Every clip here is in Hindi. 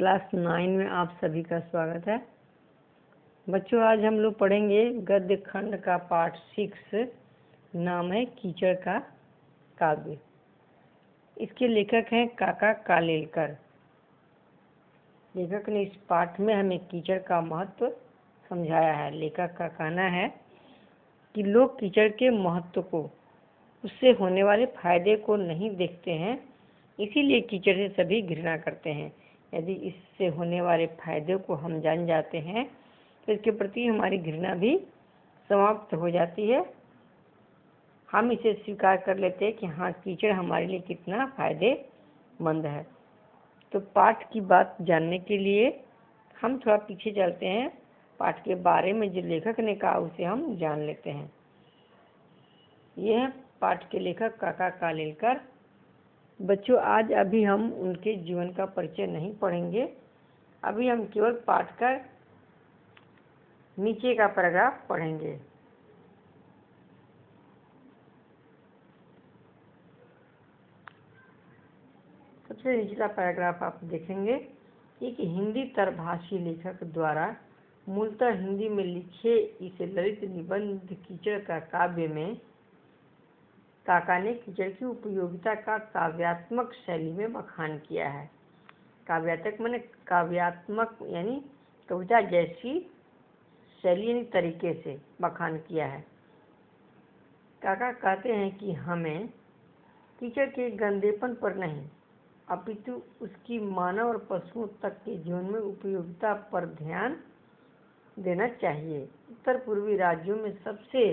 क्लास 9 में आप सभी का स्वागत है। बच्चों, आज हम लोग पढ़ेंगे गद्य खंड का पाठ 6, नाम है कीचड़ का काव्य। इसके लेखक हैं काका कालेलकर। लेखक ने इस पाठ में हमें कीचड़ का महत्व समझाया है। लेखक का कहना है कि लोग कीचड़ के महत्व को, उससे होने वाले फायदे को नहीं देखते हैं, इसीलिए कीचड़ से सभी घृणा करते हैं। यदि इससे होने वाले फायदे को हम जान जाते हैं तो इसके प्रति हमारी घृणा भी समाप्त हो जाती है। हम इसे स्वीकार कर लेते हैं कि हाँ, कीचड़ हमारे लिए कितना फायदेमंद है। तो पाठ की बात जानने के लिए हम थोड़ा पीछे चलते हैं। पाठ के बारे में जो लेखक ने कहा उसे हम जान लेते हैं। यह है पाठ के लेखक काका कालेलकर। बच्चों, आज अभी हम उनके जीवन का परिचय नहीं पढ़ेंगे। अभी हम केवल पाठ का नीचे का पैराग्राफ पढ़ेंगे। सबसे निचला पैराग्राफ आप देखेंगे। एक हिंदी तरभाषी लेखक द्वारा मूलतः हिंदी में लिखे इस ललित निबंध कीचड़ का काव्य में काका ने कीचड़ की उपयोगिता का काव्यात्मक शैली में बखान किया है। काव्यात्मक माने काव्यात्मक यानी कविता जैसी शैली यानी तरीके से बखान किया है। काका कहते हैं कि हमें कीचड़ के गंदेपन पर नहीं, अपितु उसकी मानव और पशुओं तक के जीवन में उपयोगिता पर ध्यान देना चाहिए। उत्तर पूर्वी राज्यों में सबसे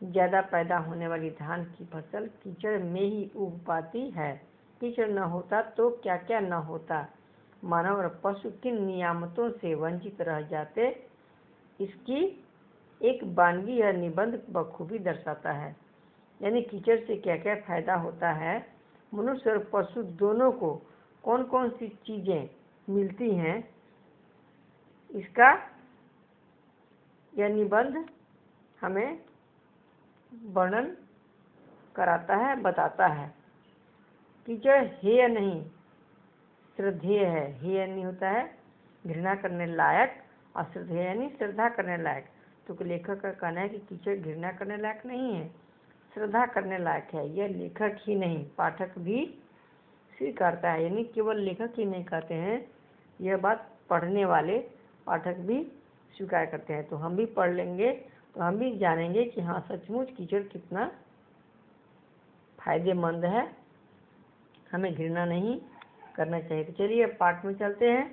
ज़्यादा पैदा होने वाली धान की फसल कीचड़ में ही उग पाती है। कीचड़ न होता तो क्या क्या न होता, मानव और पशु किन नियामतों से वंचित रह जाते, इसकी एक वानगी या निबंध बखूबी दर्शाता है। यानी कीचड़ से क्या क्या फायदा होता है, मनुष्य और पशु दोनों को कौन कौन सी चीज़ें मिलती हैं, इसका यह निबंध हमें वर्णन कराता है, बताता है। कीचड़ हेय नहीं श्रद्धेय है। हेय नहीं होता है घृणा करने लायक, और श्रद्धेय यानी श्रद्धा करने लायक। तो लेखक का कहना है कि कीचड़ घृणा करने लायक नहीं है, श्रद्धा करने लायक है। यह लेखक ही नहीं, पाठक भी स्वीकारता है। यानी केवल लेखक ही नहीं कहते हैं, यह बात पढ़ने वाले पाठक भी स्वीकार करते हैं। तो हम भी पढ़ लेंगे तो हम भी जानेंगे कि हाँ, सचमुच कीचड़ कितना फायदेमंद है, हमें घृणा नहीं करना चाहिए। तो चलिए अब पाठ में चलते हैं।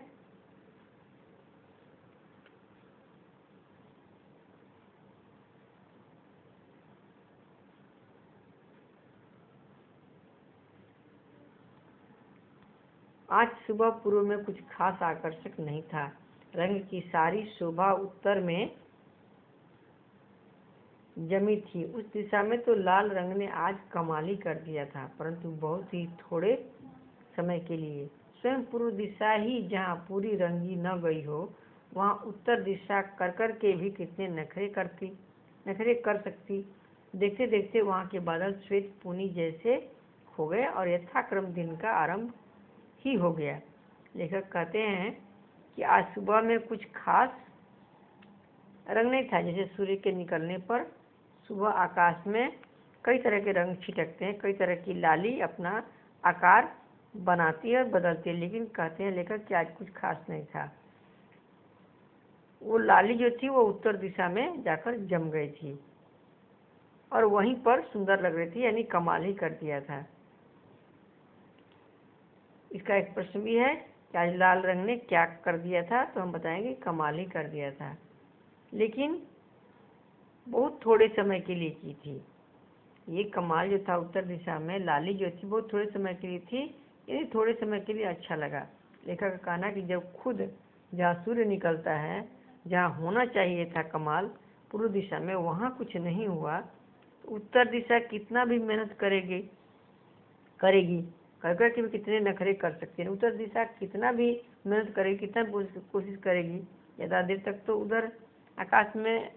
आज सुबह पूर्व में कुछ खास आकर्षक नहीं था। रंग की सारी शोभा उत्तर में जमी थी। उस दिशा में तो लाल रंग ने आज कमाल ही कर दिया था, परंतु बहुत ही थोड़े समय के लिए। स्वयं पूर्व दिशा ही जहाँ पूरी रंगी न गई हो, वहाँ उत्तर दिशा कर के भी कितने नखरे कर सकती। देखते देखते वहाँ के बादल श्वेत पूनी जैसे हो गए और यथाक्रम दिन का आरंभ ही हो गया। लेखक कहते हैं कि आज सुबह में कुछ खास रंग नहीं था। जैसे सूर्य के निकलने पर सुबह आकाश में कई तरह के रंग छिटकते हैं, कई तरह की लाली अपना आकार बनाती है और बदलती है, लेकिन कहते हैं लेखक कि आज कुछ खास नहीं था। वो लाली जो थी वो उत्तर दिशा में जाकर जम गई थी और वहीं पर सुंदर लग रही थी, यानी कमाल ही कर दिया था। इसका एक प्रश्न भी है कि आज लाल रंग ने क्या कर दिया था, तो हम बताएंगे कमाल ही कर दिया था, लेकिन बहुत थोड़े समय के लिए की थी। ये कमाल जो था उत्तर दिशा में लाली जो थी बहुत थोड़े समय के लिए थी, यानी थोड़े समय के लिए अच्छा लगा। लेखक का कहना कि जब खुद जहाँ सूर्य निकलता है, जहाँ होना चाहिए था कमाल पूर्व दिशा में, वहाँ कुछ नहीं हुआ, तो उत्तर दिशा कितना भी मेहनत करेगी कर के भी कितने नखरे कर सकते हैं। उत्तर दिशा कितना भी मेहनत करेगी, कितना कोशिश करेगी, ज़्यादा देर तक तो उधर आकाश में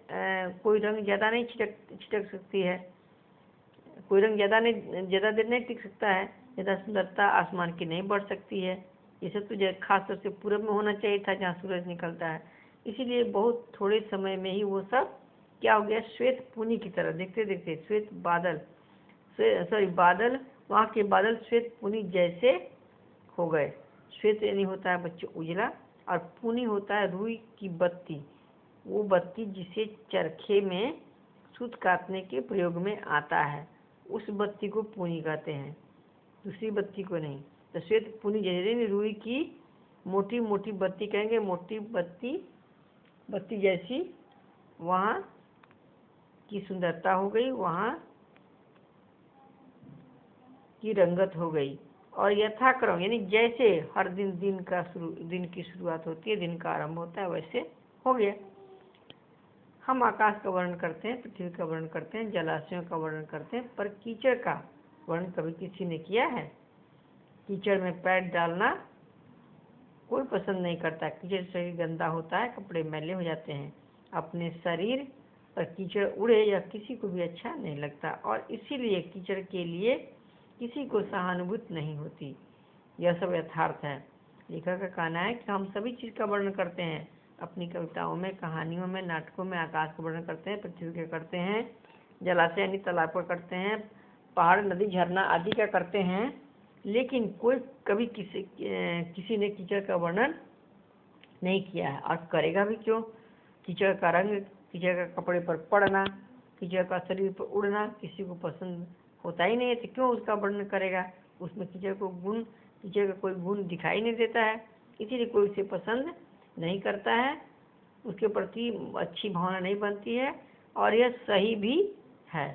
कोई रंग ज़्यादा नहीं छिटक सकती है, कोई रंग ज़्यादा देर नहीं टिक सकता है, ज़्यादा सुंदरता आसमान की नहीं बढ़ सकती है। ये सब तो खास तौर से पूरब में होना चाहिए था जहाँ सूरज निकलता है, इसीलिए बहुत थोड़े समय में ही वो सब क्या हो गया, श्वेत पुनी की तरह, देखते देखते श्वेत बादल, बादल, वहाँ के बादल श्वेत पुनी जैसे हो गए। श्वेत यानी होता है बच्चों उजला, और पुनी होता है रुई की बत्ती, वो बत्ती जिसे चरखे में सूत काटने के प्रयोग में आता है, उस बत्ती को पुनी कहते हैं, दूसरी बत्ती को नहीं। तो श्वेत पुनी जैसे रुई की मोटी मोटी बत्ती कहेंगे, मोटी बत्ती जैसी वहाँ की सुंदरता हो गई, वहाँ की रंगत हो गई। और यथाक्रम यानी जैसे हर दिन दिन की शुरुआत होती है, दिन का आरंभ होता है, वैसे हो गया। हम आकाश का वर्णन करते हैं, पृथ्वी का वर्णन करते हैं, जलाशयों का वर्णन करते हैं, पर कीचड़ का वर्णन कभी किसी ने किया है? कीचड़ में पैर डालना कोई पसंद नहीं करता। कीचड़ शरीर गंदा होता है, कपड़े मैले हो जाते हैं, अपने शरीर पर कीचड़ उड़े या किसी को भी अच्छा नहीं लगता, और इसीलिए कीचड़ के लिए किसी को सहानुभूति नहीं होती। यह सब यथार्थ है। लेखक का कहना है कि हम सभी चीज़ का वर्णन करते हैं, अपनी कविताओं में, कहानियों में, नाटकों में आकाश का वर्णन करते हैं, पृथ्वी का करते हैं, जलाशय यानी तालाब का करते हैं, पहाड़, नदी, झरना आदि का करते हैं, लेकिन कोई कभी किसी ने कीचड़ का वर्णन नहीं किया है, और करेगा भी क्यों? कीचड़ का रंग, कीचड़ का कपड़े पर पड़ना, कीचड़ का शरीर पर उड़ना किसी को पसंद होता ही नहीं है, तो क्यों उसका वर्णन करेगा? उसमें कीचड़ का कोई गुण दिखाई नहीं देता है, इसीलिए कोई उसे पसंद नहीं करता है, उसके प्रति अच्छी भावना नहीं बनती है, और यह सही भी है।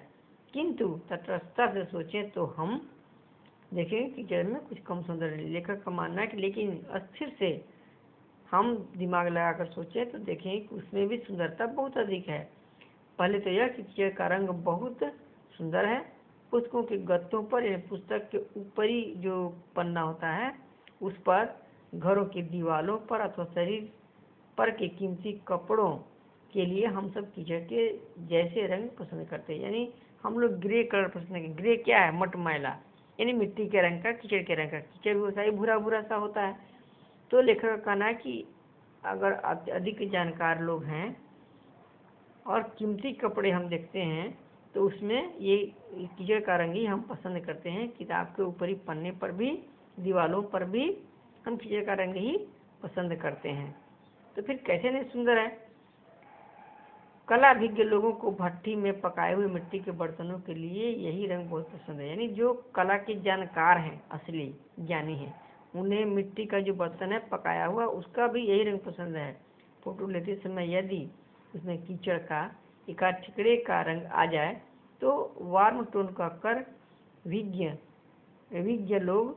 किंतु तटस्थता से सोचें तो हम देखें कीचड़ में कुछ कम सुंदर है। लेखक का मानना है कि लेकिन अस्थिर से हम दिमाग लगाकर सोचें तो देखें कि उसमें भी सुंदरता बहुत अधिक है। पहले तो यह कि कीचड़ का रंग बहुत सुंदर है। पुस्तकों के गत्तों पर या पुस्तक के ऊपरी जो पन्ना होता है उस पर, घरों की दीवारों पर अथवा शरीर पर के कीमती कपड़ों के लिए हम सब कीचड़ के जैसे रंग पसंद करते हैं, यानी हम लोग ग्रे कलर पसंद करते। ग्रे क्या है? मटमैला, यानी मिट्टी के रंग का, कीचड़ के रंग का। कीचड़ भी वैसा ही भूरा भूरा सा होता है। तो लेखक का कहना है कि अगर अधिक जानकार लोग हैं और कीमती कपड़े हम देखते हैं तो उसमें ये कीचड़ का रंग ही हम पसंद करते हैं। किताब के ऊपरी पन्ने पर भी, दीवारों पर भी हम कीचड़ का रंग ही पसंद करते हैं। तो फिर कैसे नहीं सुंदर है? कलाभिज्ञ लोगों को भट्टी में पकाए हुए मिट्टी के बर्तनों के लिए यही रंग बहुत पसंद है, यानी जो कला के जानकार हैं, असली ज्ञानी हैं, उन्हें मिट्टी का जो बर्तन है पकाया हुआ, उसका भी यही रंग पसंद है। फोटो लेते समय यदि उसमें कीचड़ का एकाध ठिकरे का रंग आ जाए तो वार्म टोन का कर विज्ञ लोग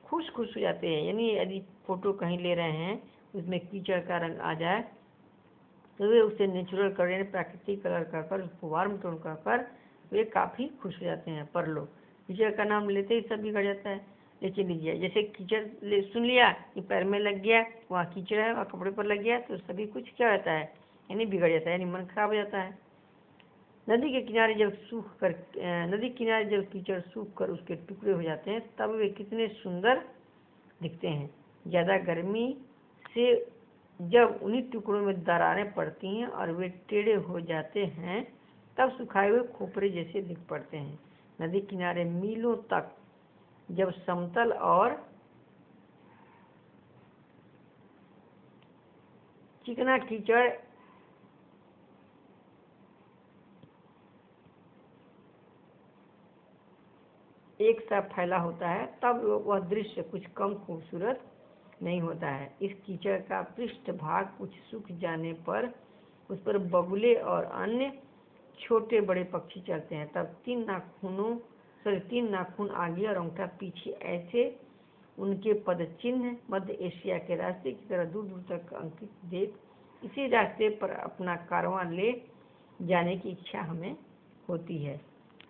खुश हो जाते हैं। यानी यदि फोटो कहीं ले रहे हैं उसमें कीचड़ का रंग आ जाए तो वे उसे नेचुरल कलर यानी प्राकृतिक कलर का कर, उसको वार्म टोन का कर वे काफ़ी खुश हो जाते हैं। पर लोग कीचड़ का नाम लेते ही सब बिगड़ जाता है। लेकिन लीजिए, जैसे कीचड़ सुन लिया कि पैर में लग गया, वहाँ कीचड़ है, वहाँ कपड़े पर लग गया, तो सभी कुछ क्या होता है, यानी बिगड़ जाता है, यानी मन खराब हो जाता है। नदी किनारे जब कीचड़ सूख कर उसके टुकड़े हो जाते हैं तब वे कितने सुंदर दिखते हैं। ज़्यादा गर्मी से जब उन्हीं टुकड़ों में दरारें पड़ती हैं और वे टेढ़े हो जाते हैं तब सुखाए हुए खोपरे जैसे दिख पड़ते हैं। नदी किनारे मीलों तक जब समतल और चिकना कीचड़ एक साथ फैला होता है तब वह दृश्य कुछ कम खूबसूरत नहीं होता है। इस कीचड़ का पृष्ठभाग कुछ सूख जाने पर उस पर बगुले और अन्य छोटे बड़े पक्षी चलते हैं। तब तीन नाखून आगे और अंगूठा पीछे, ऐसे उनके पदचिन्ह मध्य एशिया के रास्ते की तरह दूर दूर तक अंकित देख इसी रास्ते पर अपना कारवां ले जाने की इच्छा हमें होती है।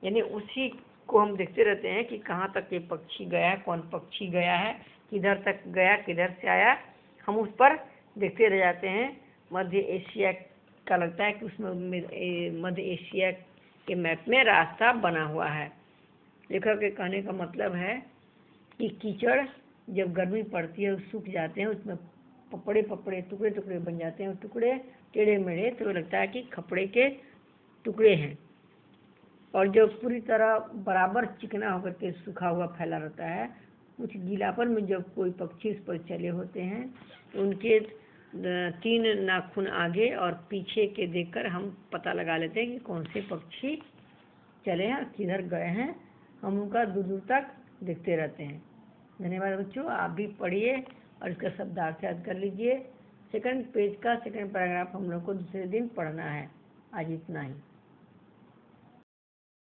यानी उसी को हम देखते रहते हैं कि कहाँ तक ये पक्षी गया, कौन पक्षी गया है, किधर तक गया, किधर से आया, हम उस पर देखते रह जाते हैं। मध्य एशिया का लगता है कि उसमें मध्य एशिया के मैप में रास्ता बना हुआ है। लेखक के कहने का मतलब है कि कीचड़ जब गर्मी पड़ती है सूख जाते हैं, उसमें पपड़े पपड़े टुकड़े टुकड़े बन जाते हैं, टुकड़े टेढ़े मेढ़े, तो लगता है कि खपड़े के टुकड़े हैं। और जब पूरी तरह बराबर चिकना होकर के सूखा हुआ फैला रहता है, कुछ गीलापन में जब कोई पक्षी उस पर चले होते हैं तो उनके 3 नाखून आगे और पीछे के देखकर हम पता लगा लेते हैं कि कौन से पक्षी चले हैं और किधर गए हैं। हम उनका दूर दूर तक देखते रहते हैं। धन्यवाद बच्चों, आप भी पढ़िए और इसका शब्दार्थ याद कर लीजिए। सेकंड पेज का सेकंड पैराग्राफ हम लोग को दूसरे दिन पढ़ना है। आज इतना ही।